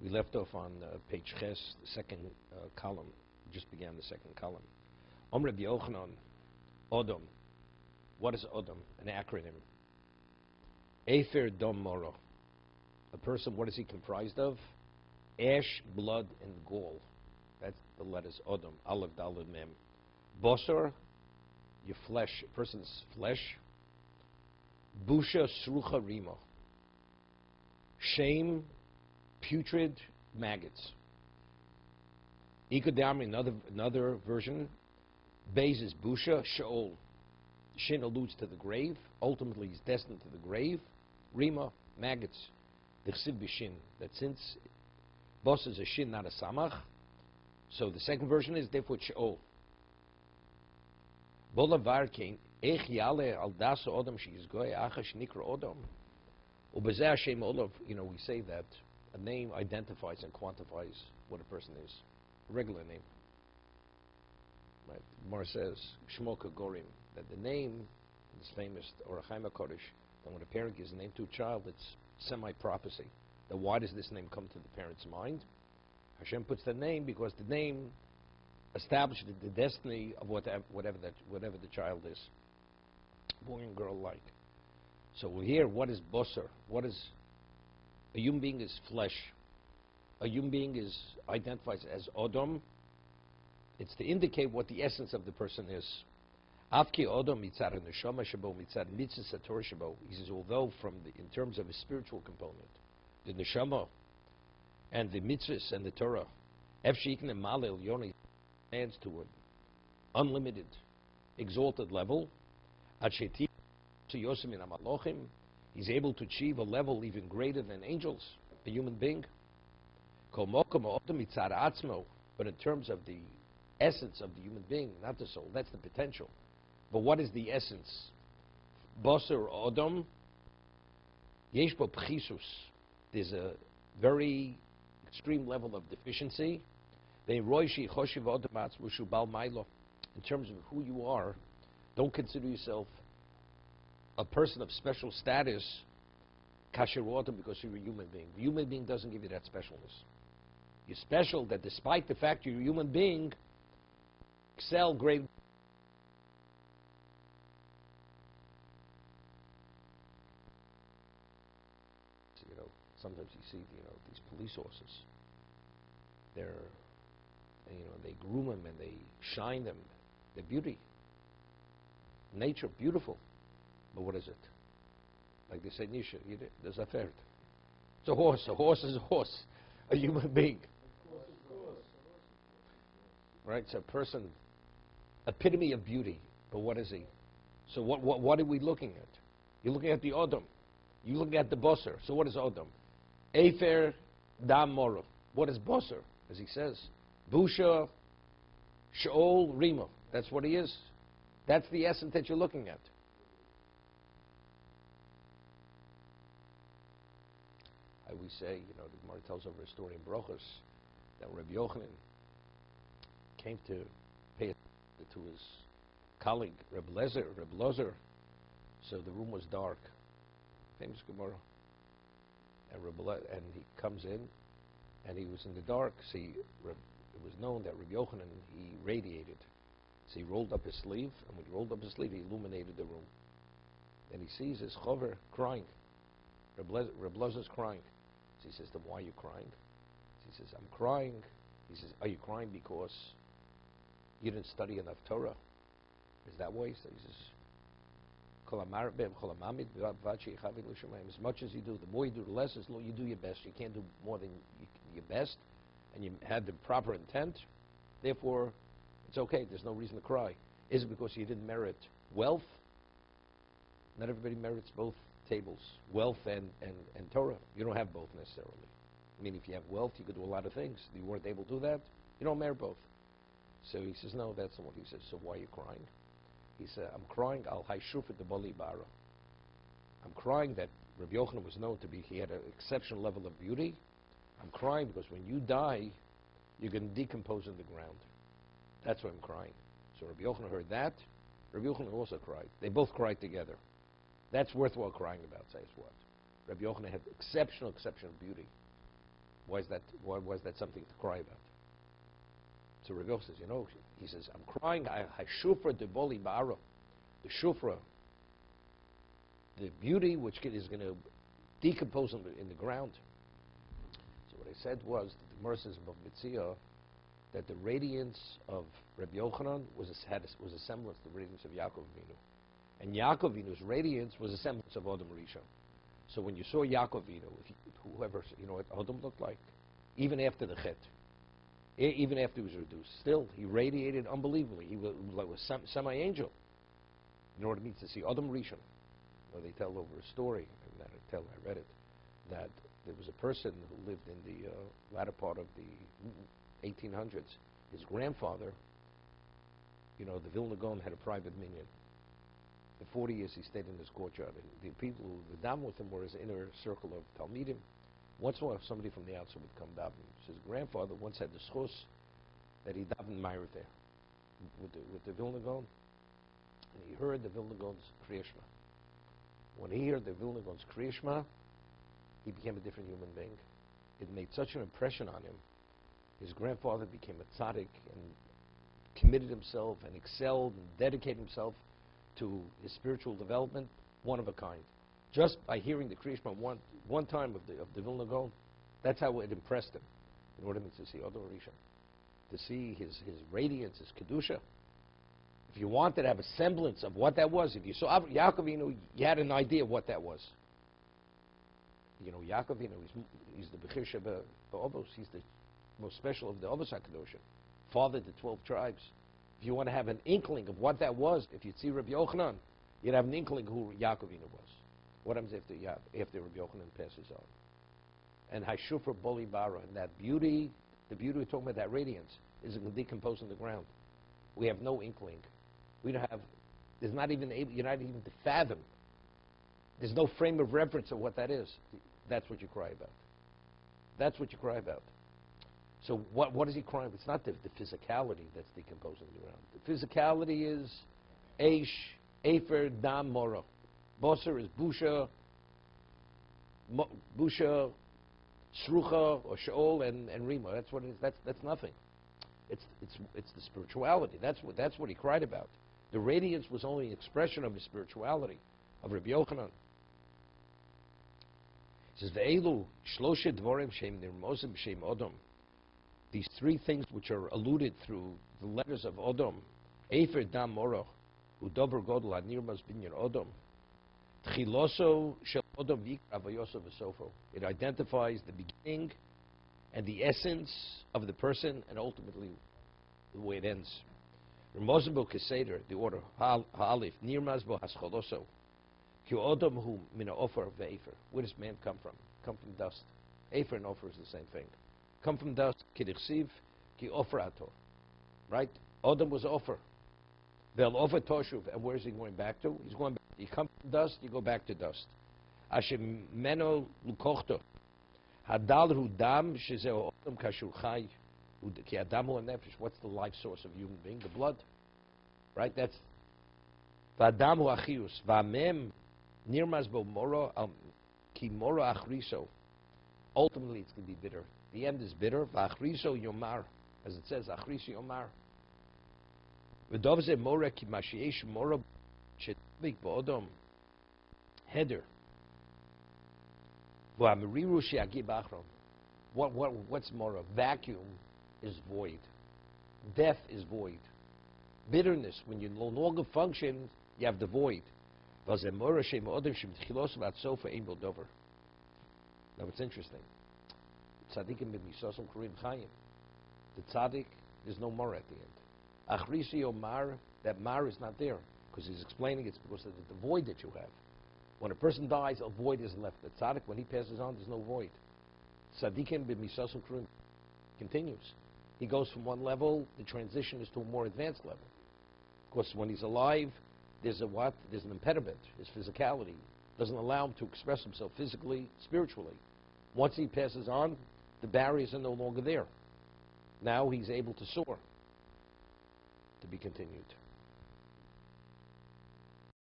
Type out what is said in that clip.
We left off on page Ches, the second column. We just began the second column. Rabbi Yochanan, Odom. What is Odom? An acronym. Efer Dom Moro. A person, what is he comprised of? Ash, blood, and gall. That's the letters Odom. Aleph, Daled, Mem. Bosor, your flesh, a person's flesh. Busha, Srucha, Rima. Shame, putrid maggots. Ikodami, another version. Beis is Busha, Sheol. Shin alludes to the grave. Ultimately, he's destined to the grave. Rima, maggots. The Chsiv B'Shin. That since Bos is a Shin, not a Samach, so the second version is therefore Sheol. Bola Varkein, Ech Yale al Daso Odom Shizgoy Achash Nikra Odom. Ubezeh Hashem Olav, we say that a name identifies and quantifies what a person is. A regular name. Right? Mar says, Shmoka Gorim, that the name, this famous Orachaim HaKodesh, that when a parent gives a name to a child, it's semi-prophecy. That why does this name come to the parent's mind? Hashem puts the name because the name established the destiny of whatever the child is. Boy and girl alike. So here, what is Bosser? What is a human being? Is flesh. A human being identifies as Odom. It's to indicate what the essence of the person is. Afki Odom mitzad neshama shabo mitzad mitzvah sator shabo. He says, although in terms of a spiritual component, the neshama and the mitzvahs and the Torah, efshikne malel yoni stands to an unlimited, exalted level. Acheti to Yosem in Amalochim, he's able to achieve a level even greater than angels, a human being. But in terms of the essence of the human being, not the soul, that's the potential. But what is the essence? Boser Odom, Yeshbo Pchisus. There's a very extreme level of deficiency. In terms of who you are, don't consider yourself a person of special status, kasher Odom, because you're a human being. The human being doesn't give you that specialness. You're special that despite the fact you're a human being, excel great. Sometimes you see, these police officers. They groom them and they shine them. They're beauty. Nature, beautiful. But what is it? Like they say, Nisha, there's a ferret. It's a horse. A horse is a horse. A human being. Right? It's a person, epitome of beauty. But what is he? So what are we looking at? You're looking at the Odom. You're looking at the Bosser. So what is Odom? Efer Dam Moro. What is Bosser? As he says, Busha, Sheol, Rima. That's what he is. That's the essence that you're looking at. We say, the Gemara tells over a story in Brochus that Rabbi Yochanan came to pay attention to his colleague, Reb Lozer. So the room was dark. Famous Gemara. And he comes in, and he was in the dark. See, it was known that Rabbi Yochanan, he radiated. So he rolled up his sleeve, and when he rolled up his sleeve, he illuminated the room. And he sees his chover crying. Reb Lozer's crying. So he says to him, why are you crying? He says, I'm crying. He says, are you crying because you didn't study enough Torah? Is that why? So he says, as much as you do, the more you do, the less you do your best. You can't do more than your best, and you had the proper intent. Therefore, it's okay. There's no reason to cry. Is it because you didn't merit wealth? Not everybody merits both tables, wealth and Torah. You don't have both necessarily. I mean, if you have wealth, you could do a lot of things. You weren't able to do that. You don't merit both. So he says, no, that's not what he says. So why are you crying? He said, I'm crying al hayshufet the bali bara. I'm crying that Rabbi Yochanan was known to be, he had an exceptional level of beauty. I'm crying because when you die, you're going to decompose in the ground. That's why I'm crying. So Rabbi Yochanan heard that. Rabbi Yochanan also cried. They both cried together. That's worthwhile crying about, says what? Rabbi Yochanan had exceptional beauty. Why is that? Why was that something to cry about? So Rabbi Yochanan says, he says, I'm crying. I shufra de boli ba'ara, the shufra, the beauty which is going to decompose in the ground. So what I said was that the Gemara says about Mitzvah that the radiance of Rabbi Yochanan was a semblance to the radiance of Yaakov Avinu, and Yaakov Avinu's radiance was a semblance of Adam Rishon. So when you saw Yaakov Avinu, whoever, what Adam looked like, even after the Chet, even after he was reduced, still he radiated unbelievably. He was like a semi-angel. You know what it means to see Adam Rishon? They tell over a story, I read it, that there was a person who lived in the latter part of the 1800s. His grandfather, the Vilna Gaon had a private minyan. For 40 years he stayed in his courtyard. And the people who were daven with him were his inner circle of Talmidim. Once in a while, somebody from the outside would come daven. His grandfather once had the schus that he davened Meirut there with the Vilna Gaon. And he heard the Vilna Gaon's Kriya Shema. When he heard the Vilna Gaon's Kriya Shema, he became a different human being. It made such an impression on him. His grandfather became a tzaddik and committed himself and excelled and dedicated himself to his spiritual development, one of a kind. Just by hearing the Kriya Shema one time of the Vilna Gaon, that's how it impressed him. You know what it means to see Adam Rishon? To see his radiance, his kedusha. If you wanted to have a semblance of what that was, if you saw Yaakov Avinu, you had an idea of what that was. Yaakov Avinu, he's the Bechir Sheba Ba'obos, he's the most special of the Obos HaKadoshim, fathered the 12 tribes. If you want to have an inkling of what that was, if you'd see Rabbi Yochanan, you'd have an inkling who Yaakov Avinu was. What happens after Rabbi Yochanan passes on? And Hashufra Boli Bara, and that beauty, the beauty we're talking about, that radiance, is going to decompose in the ground. We have no inkling. We don't have, you're not even to fathom. There's no frame of reference of what that is. That's what you cry about. That's what you cry about. So what is he crying? It's not the physicality that's decomposing the ground. The physicality is Eish, Efer, Dam, Mora. Boser is Busha, Shrucha, or Shaol, and Rima. That's what it is. That's nothing. It's the spirituality. That's what he cried about. The radiance was only an expression of his spirituality, of Rabbi Yochanan. He says, "Ve'elu shloshe dvorim shem nirmozim b'shem Odom." These three things which are alluded through the letters of Odom, Efer Dam Moroch, Udober Godel Nirmaz Binyan Odom, Tchiloso Shel Odom Yikra Vayosov V'Sofo. It identifies the beginning and the essence of the person, and ultimately the way it ends. Remozim Bo Keseder, the order Ha'alif Nirmaz Bo Hascholoso. Ki Odom Hu Mina Ofer Ve'Efer. Where does man come from? Come from dust. Efer and Ofer is the same thing. Come from dust, Kidichsiv, Ki Ofer Ator. Right? Odom was Ofer. Vel Ofer Toshuv. And where is he going back to? He's going back. You come from dust, you go back to dust. Ashem Meno Lukochto. Hadal Hu Dam, Shezeo Odom Kashur Chai. Ki Adam Hu Nefesh. What's the life source of a human being? The blood. Right? That's V'Adam Hu Achius. V'Amem Nirmaz Bo Moro Ki Moro Achriso. Ultimately, it's going to be bitter. The end is bitter. V'achriso yomar, as it says, achriso yomar. V'dovze mora ki mashiesh mora shetabik ba'odom heder. V'amiriru she'agi b'achron. What's mora? Vacuum is void. Death is void. Bitterness, when you no longer function, you have the void. V'ze mora she'ma'odom she'mtchilos v'atsofa ein bodover. Now it's interesting. Tzadikim bin Misosim Kurim Chayim. The tzaddik, there's no mar at the end. Achrisio mar, that mar is not there. Because he's explaining it's because of the void that you have. When a person dies, a void is left. The tzaddik, when he passes on, there's no void. Tzadikim bin Misosim Kurim continues. He goes from one level, the transition is to a more advanced level. Of course, when he's alive, there's a what? There's an impediment. His physicality doesn't allow him to express himself physically, spiritually. Once he passes on, the barriers are no longer there. Now he's able to soar. To be continued.